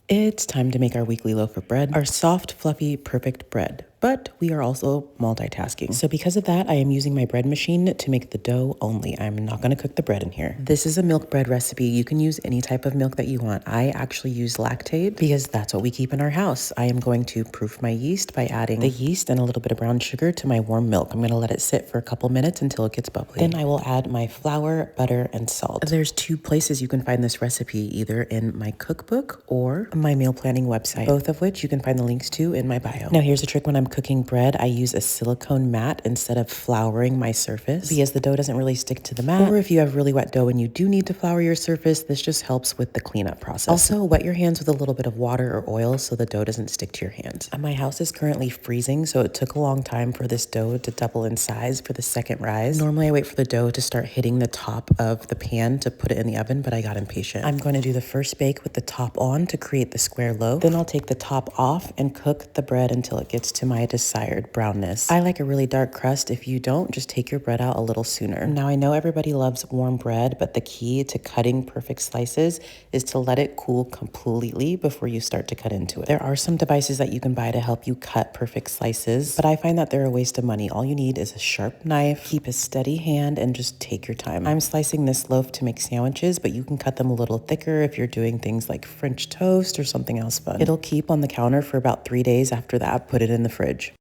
It's time to make our weekly loaf of bread, our soft, fluffy, perfect bread. But we are also multitasking. So because of that, I am using my bread machine to make the dough only. I'm not gonna cook the bread in here. This is a milk bread recipe. You can use any type of milk that you want. I actually use lactate because that's what we keep in our house. I am going to proof my yeast by adding the yeast and a little bit of brown sugar to my warm milk. I'm gonna let it sit for a couple minutes until it gets bubbly. Then I will add my flour, butter, and salt. There's 2 places you can find this recipe, either in my cookbook or my meal planning website, both of which you can find the links to in my bio. Now here's a trick when I'm cooking bread. I use a silicone mat instead of flouring my surface because the dough doesn't really stick to the mat. Or if you have really wet dough and you do need to flour your surface, this just helps with the cleanup process. Also, wet your hands with a little bit of water or oil so the dough doesn't stick to your hands. My house is currently freezing, so it took a long time for this dough to double in size for the second rise. Normally I wait for the dough to start hitting the top of the pan to put it in the oven, but I got impatient. I'm going to do the first bake with the top on to create the square loaf. Then I'll take the top off and cook the bread until it gets to my desired brownness. I like a really dark crust. If you don't, just take your bread out a little sooner. Now I know everybody loves warm bread, but the key to cutting perfect slices is to let it cool completely before you start to cut into it. There are some devices that you can buy to help you cut perfect slices, but I find that they're a waste of money. All you need is a sharp knife, keep a steady hand, and just take your time. I'm slicing this loaf to make sandwiches, but you can cut them a little thicker if you're doing things like French toast or something else fun. It'll keep on the counter for about 3 days. After that, put it in the fridge.